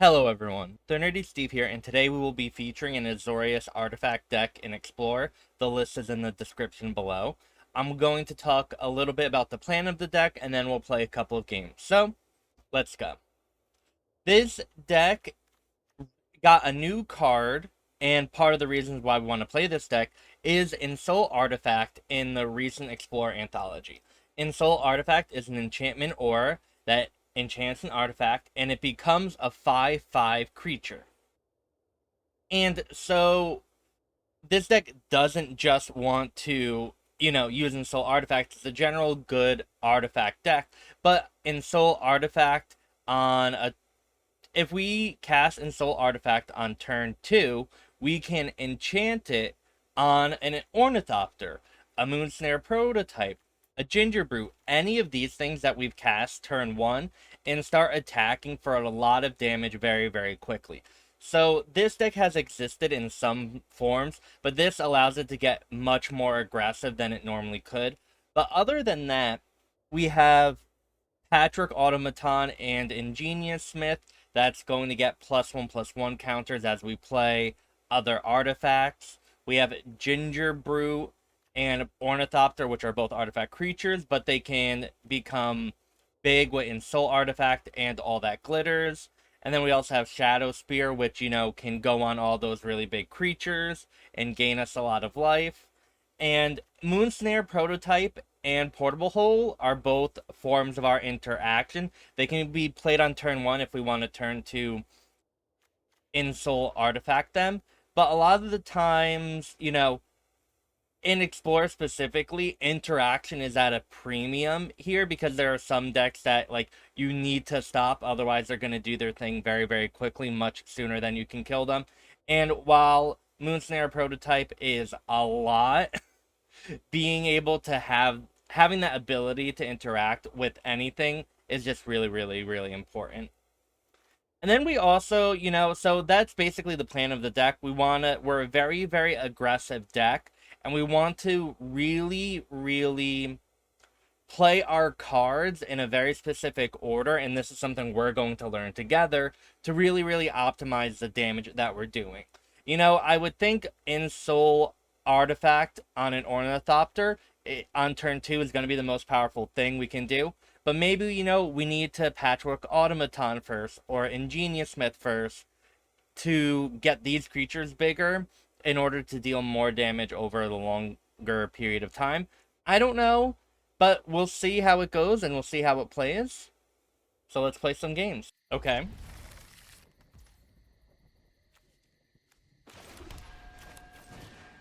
Hello everyone, the Nerdy Steve here, and today we will be featuring an Azorius artifact deck in Explore. The list is in the description below. I'm going to talk a little bit about the plan of the deck, and then we'll play a couple of games. So, let's go. This deck got a new card, and part of the reasons why we want to play this deck is Ensoul Artifact in the recent Explore anthology. Ensoul Artifact is an enchantment aura that enchants an artifact, and it becomes a 5/5 creature. And so this deck doesn't just want to, use Ensoul Artifact. It's a general good artifact deck, but Ensoul Artifact on a if we cast Ensoul Artifact on turn 2, we can enchant it on an Ornithopter, a Moonsnare Prototype, a Gingerbrute, any of these things that we've cast turn 1, and start attacking for a lot of damage very, very quickly. So this deck has existed in some forms, but this allows it to get much more aggressive than it normally could. But other than that, we have Patchwork Automaton and Ingenious Smith. That's going to get +1/+1 counters as we play other artifacts. We have Gingerbrute and Ornithopter, which are both artifact creatures, but they can become big with Ensoul Artifact and all that glitters. And then we also have Shadowspear, which, can go on all those really big creatures and gain us a lot of life. And Moonsnare Prototype and Portable Hole are both forms of our interaction. They can be played on turn 1 if we want to turn to Ensoul Artifact them. But a lot of the times, in Explore specifically, interaction is at a premium here because there are some decks that, you need to stop. Otherwise, they're going to do their thing very, very quickly, much sooner than you can kill them. And while Moonsnare Prototype is a lot, being able to having that ability to interact with anything is just really, really, really important. And then we also, so that's basically the plan of the deck. We're a very, very aggressive deck, and we want to really, really play our cards in a very specific order, and this is something we're going to learn together to really, really optimize the damage that we're doing. I would think Ensoul Artifact on an Ornithopter on turn 2 is going to be the most powerful thing we can do. But maybe, we need to Patchwork Automaton first or Ingenious Smith first to get these creatures bigger in order to deal more damage over the longer period of time. I don't know, but we'll see how it goes and we'll see how it plays. So let's play some games. Okay.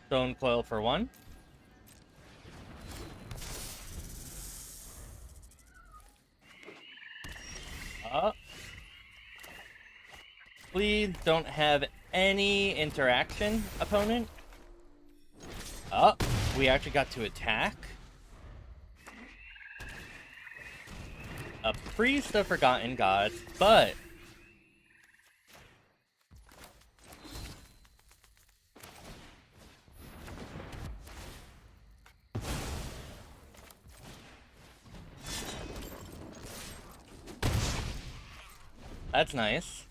Stonecoil for 1. Please don't have any interaction, opponent. We actually got to attack. A Priest of Forgotten Gods, but that's nice.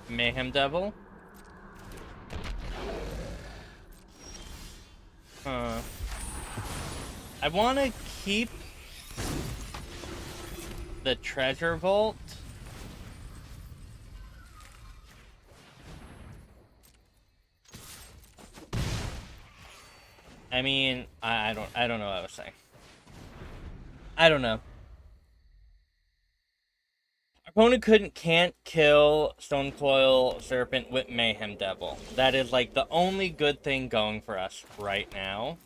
Mayhem Devil. I want to keep the Treasure Vault. I mean, I don't know what I was saying. I don't know. Opponent can't kill Stonecoil Serpent with Mayhem Devil. That is like the only good thing going for us right now.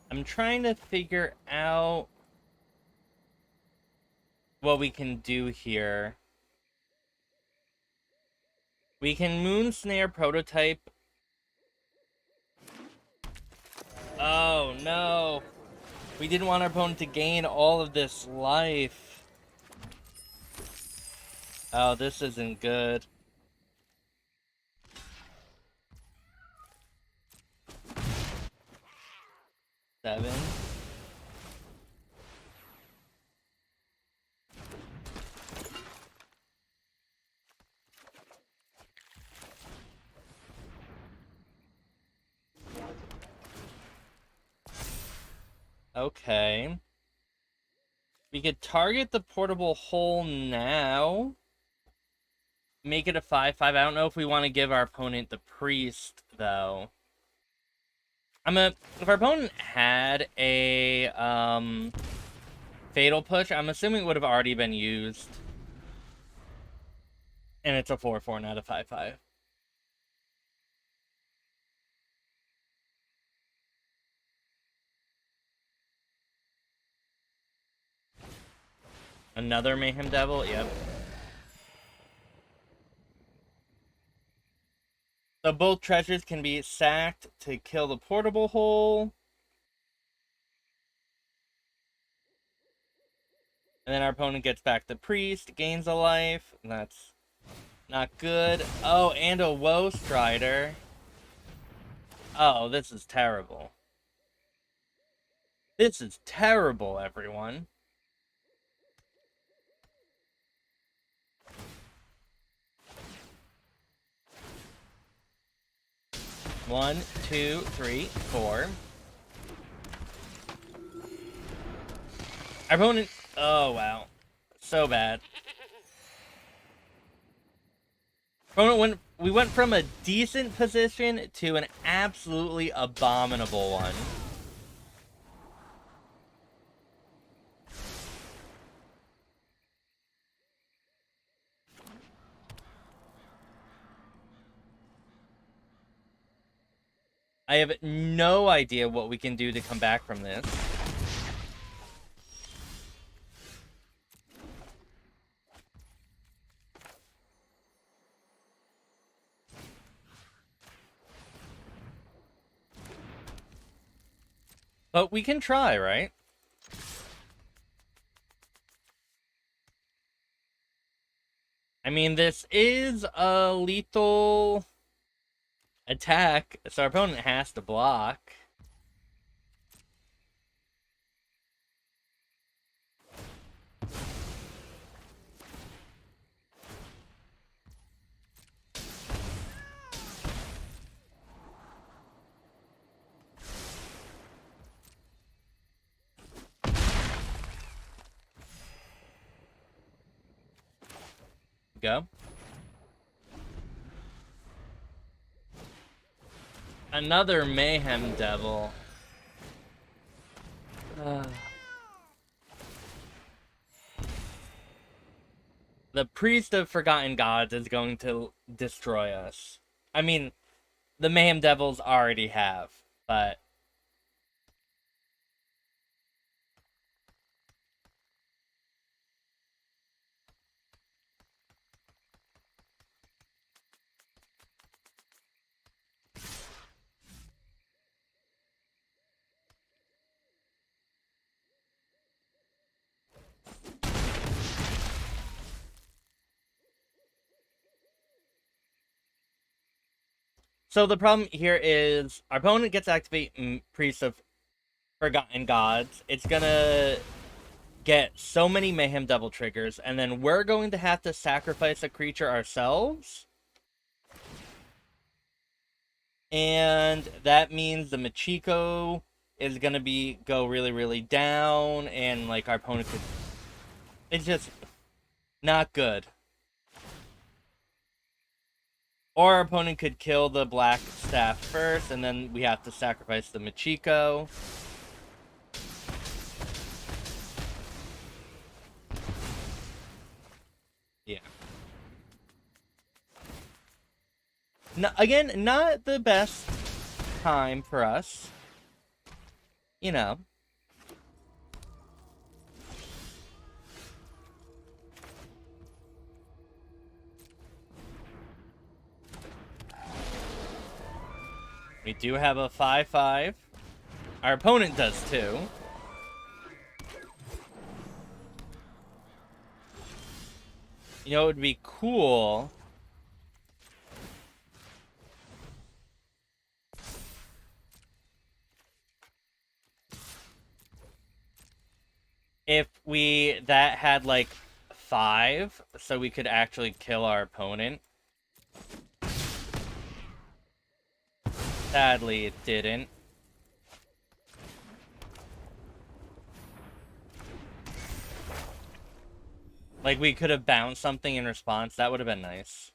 I'm trying to figure out what we can do here. We can Moonsnare Prototype. Oh no! We didn't want our opponent to gain all of this life. Oh, this isn't good. 7. Okay. We could target the portable hole now. Make it a 5/5. I don't know if we want to give our opponent the priest, though. If our opponent had a fatal push, I'm assuming it would have already been used. And it's a 4/4, not a 5/5. Another Mayhem Devil, yep. So both treasures can be sacked to kill the portable hole. And then our opponent gets back the priest, gains a life. That's not good. Oh, and a Woe Strider. Oh, this is terrible. This is terrible, everyone. One, two, three, 4. Our opponent... Oh, wow. So bad. We went from a decent position to an absolutely abominable one. I have no idea what we can do to come back from this. But we can try, right? I mean, this is a lethal attack, so our opponent has to block. Go. Another Mayhem Devil. The Priest of Forgotten Gods is going to destroy us. I mean, the Mayhem Devils already have, but... So the problem here is our opponent gets to activate Priest of Forgotten Gods. It's gonna get so many Mayhem Devil triggers, and then we're going to have to sacrifice a creature ourselves. And that means the Michiko is gonna go really, really down, and like our opponent could... It's just not good. Or our opponent could kill the Blackstaff first, and then we have to sacrifice the Michiko. Yeah. No, again, not the best time for us. You know. We do have a 5/5. Our opponent does too. You know, it would be cool. that had like 5, so we could actually kill our opponent. Sadly, it didn't. Like, we could have bounced something in response. That would have been nice.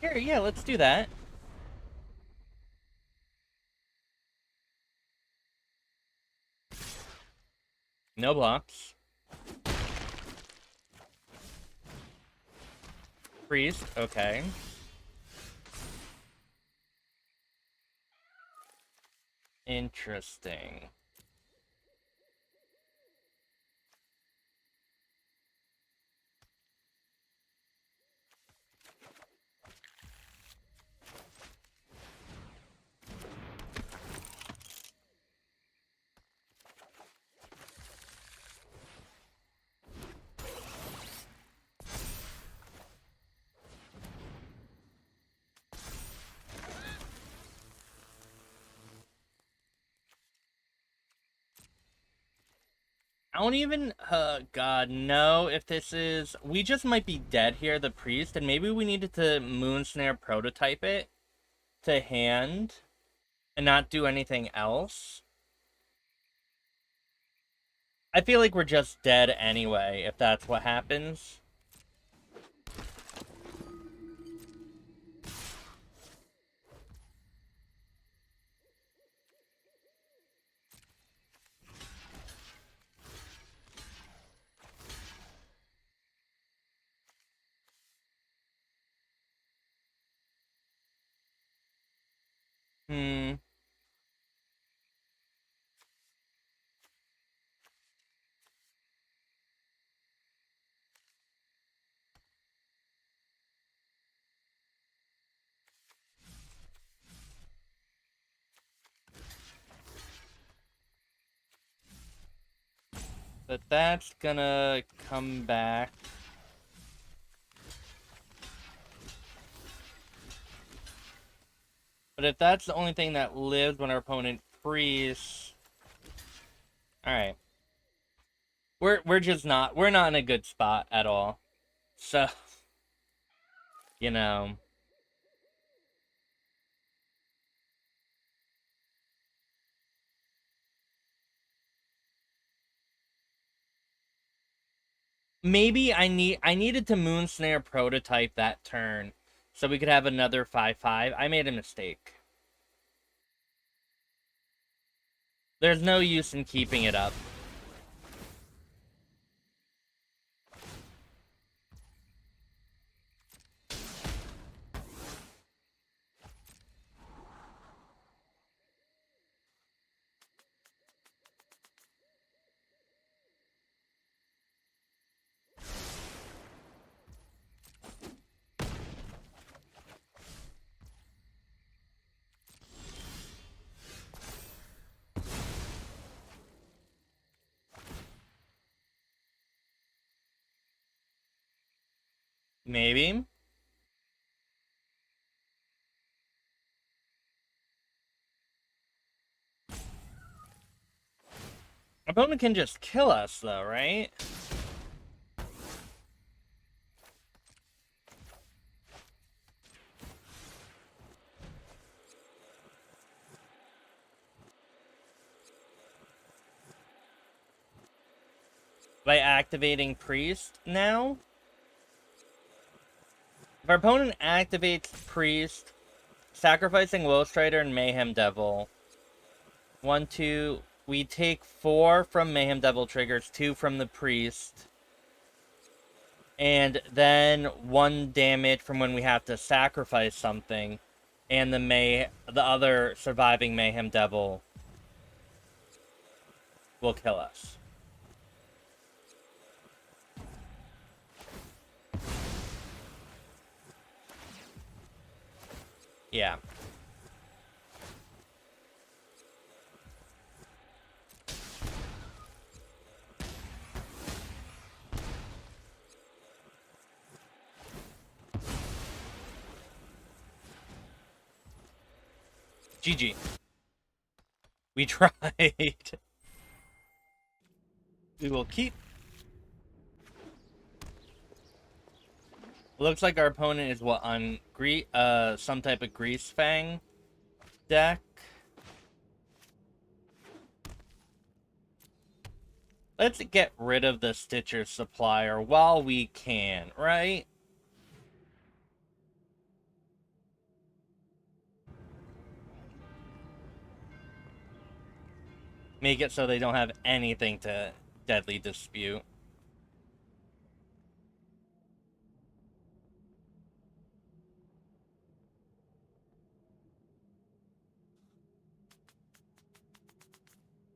Here, yeah, let's do that. No blocks. Priest, okay. Interesting. I don't even, God, know if this is... We just might be dead here, the priest, and maybe we needed to Moonsnare Prototype it to hand and not do anything else. I feel like we're just dead anyway, if that's what happens. Hmm. But that's gonna come back. But if that's the only thing that lives when our opponent frees... Alright. We're just not... We're not in a good spot at all. So... You know... Maybe I needed to Moonsnare Prototype that turn so we could have another 5/5. I made a mistake. There's no use in keeping it up. Maybe. Opponent can just kill us, though, right? By activating Priest now? If our opponent activates Priest, sacrificing Willstrider and Mayhem Devil. 1, 2... We take 4 from Mayhem Devil triggers, 2 from the Priest. And then 1 damage from when we have to sacrifice something. And the other surviving Mayhem Devil will kill us. Yeah. GG. We tried. We will keep. Looks like our opponent is what, on some type of Greasfang deck. Let's get rid of the Stitcher Supplier while we can, right? Make it so they don't have anything to Deadly Dispute.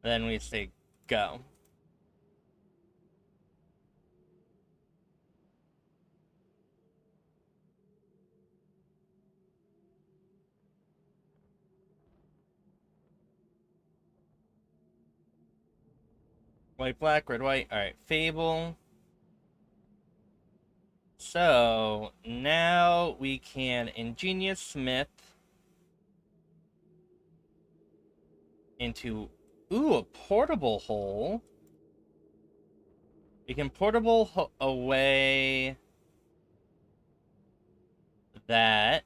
Then we say go. White, black, red, white. Alright, Fable. So, now we can Ingenious Smith into, ooh, a portable hole. We can portable away that.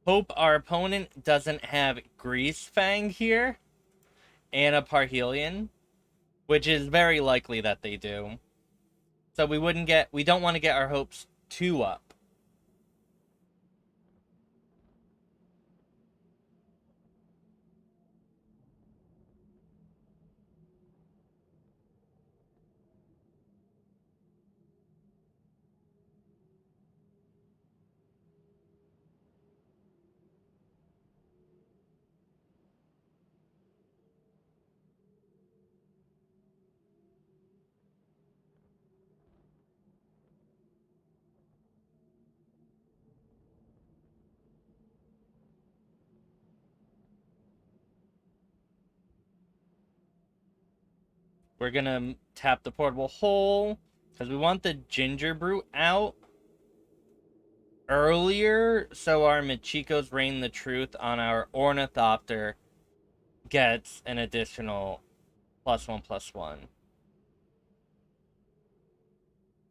Hope our opponent doesn't have Greasefang here and a Parhelion, which is very likely that they do. So we don't want to get our hopes too up. We're gonna tap the portable hole because we want the Gingerbrute out earlier so our Michiko's Reign the Truth on our Ornithopter gets an additional +1/+1.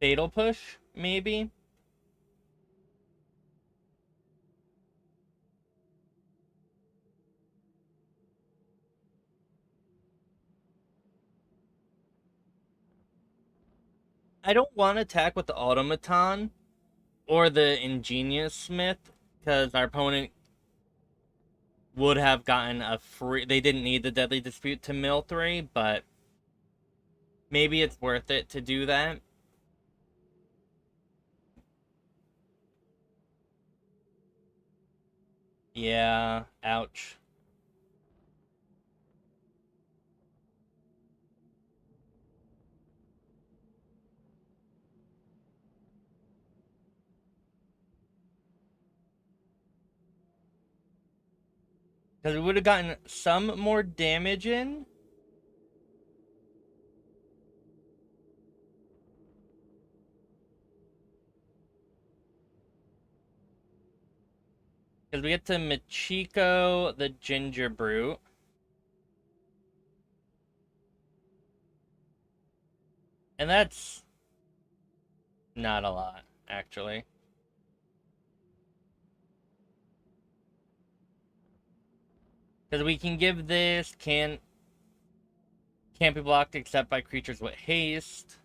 Fatal Push, maybe? I don't want to attack with the Automaton or the Ingenious Smith because our opponent would have gotten a free. They didn't need the Deadly Dispute to mill 3, but maybe it's worth it to do that. Yeah, ouch. Because we would have gotten some more damage in. Because we get to Michiko the Gingerbrute. And that's not a lot, actually. Because we can give this, can't be blocked except by creatures with haste.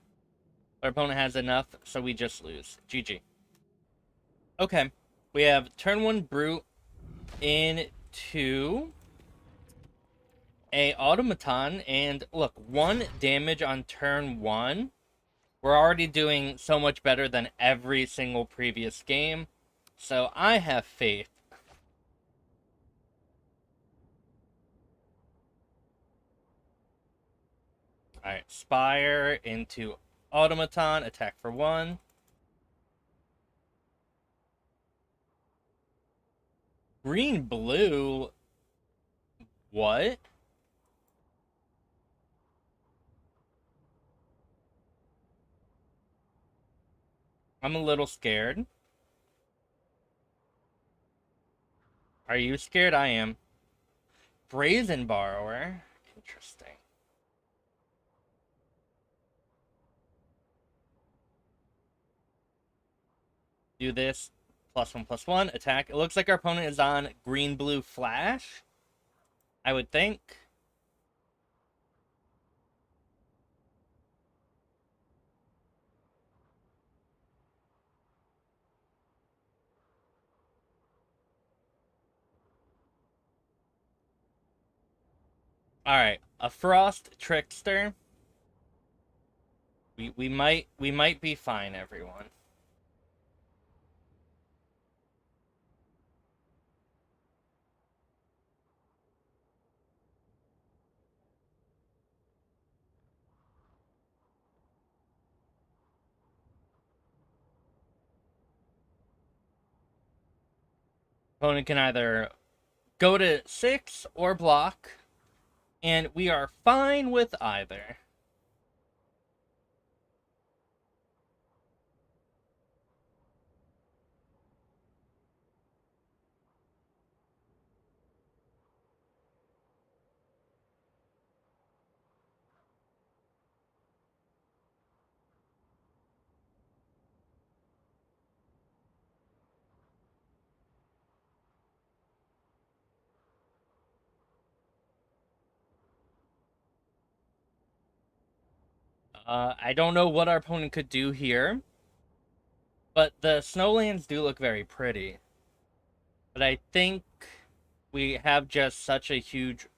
Our opponent has enough, so we just lose. GG. Okay. We have turn 1 Brute into a Automaton, and look, 1 damage on turn 1. We're already doing so much better than every single previous game, so I have faith. Alright, Spire into Automaton, attack for 1. Green, blue. What? I'm a little scared. Are you scared? I am. Brazen Borrower. Interesting. Do this. +1/+1. Attack. It looks like our opponent is on green-blue flash. I would think. Alright. A Frost Trickster. We might be fine, everyone. Opponent can either go to 6 or block, and we are fine with either. I don't know what our opponent could do here, but the snowlands do look very pretty. But I think we have just such a huge...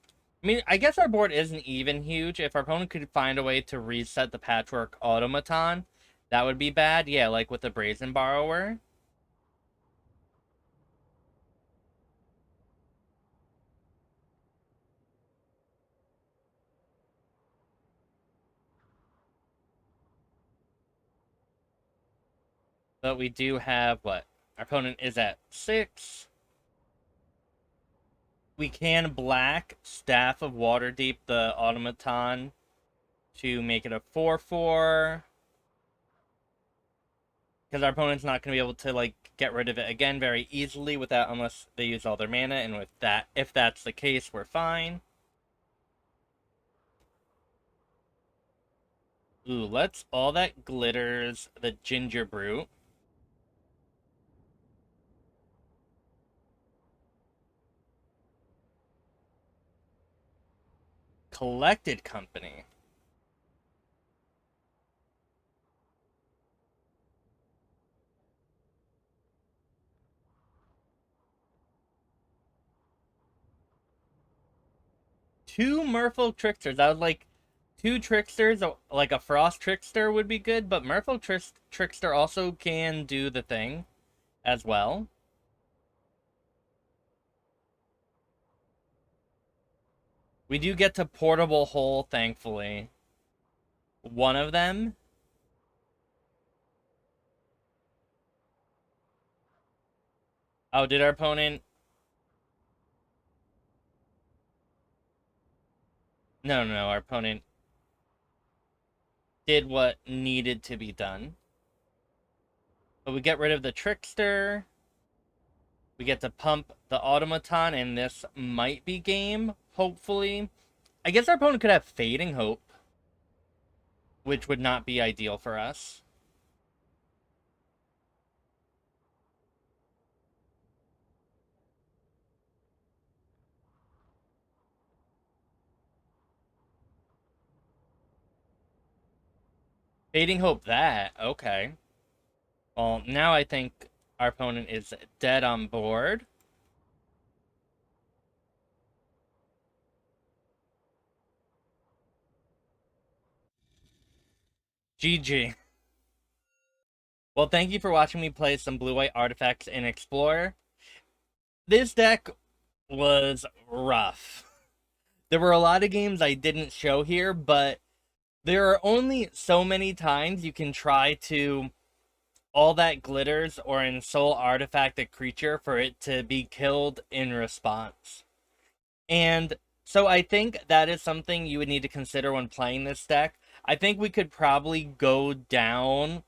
I mean, I guess our board isn't even huge. If our opponent could find a way to reset the Patchwork Automaton, that would be bad. Yeah, like with the Brazen Borrower. But we do have, what? Our opponent is at 6. We can Blackstaff of Waterdeep the Automaton to make it a 4/4. Because our opponent's not going to be able to, like, get rid of it again very easily without, unless they use all their mana, and with that, if that's the case, we're fine. Ooh, let's all that glitters the Gingerbrute. Collected Company. Two Merfolk Tricksters. I would like 2 Tricksters, like a Frost Trickster would be good, but Merfolk Trickster also can do the thing as well. We do get to Portable Hole, thankfully. One of them. Oh, did our opponent... No, our opponent did what needed to be done. But we get rid of the Trickster. We get to pump the Automaton, and this might be game, hopefully. I guess our opponent could have Fading Hope, which would not be ideal for us. Fading Hope that. Okay. Well, now I think our opponent is dead on board. GG. Well, thank you for watching me play some blue-white artifacts in Explorer. This deck was rough. There were a lot of games I didn't show here, but there are only so many times you can try to all that glitters or Ensoul Artifact a creature for it to be killed in response. And so I think that is something you would need to consider when playing this deck. I think we could probably go down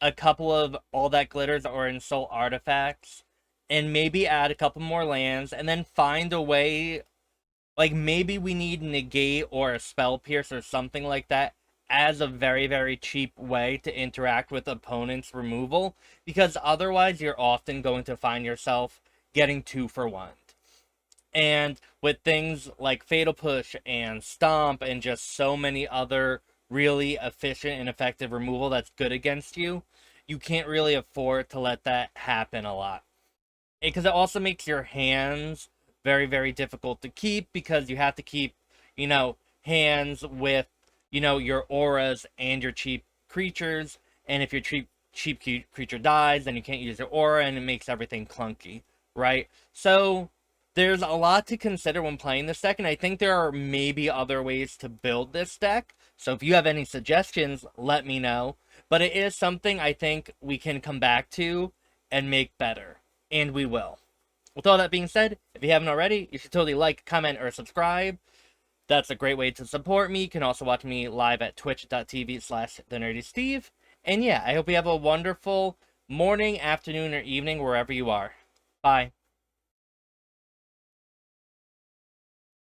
a couple of all that glitters or Ensoul Artifacts and maybe add a couple more lands, and then find a way, like maybe we need negate or a spell pierce or something like that as a very, very cheap way to interact with opponents' removal, because otherwise you're often going to find yourself getting 2-for-1. And with things like Fatal Push and Stomp and just so many other really efficient and effective removal that's good against you, you can't really afford to let that happen a lot. Because it also makes your hands very, very difficult to keep, because you have to keep, hands with, your auras and your cheap creatures. And if your cheap creature dies, then you can't use your aura, and it makes everything clunky, right? So there's a lot to consider when playing this deck, and I think there are maybe other ways to build this deck. So if you have any suggestions, let me know. But it is something I think we can come back to and make better. And we will. With all that being said, if you haven't already, you should totally like, comment, or subscribe. That's a great way to support me. You can also watch me live at twitch.tv/thenerdysteve. And yeah, I hope you have a wonderful morning, afternoon, or evening wherever you are. Bye.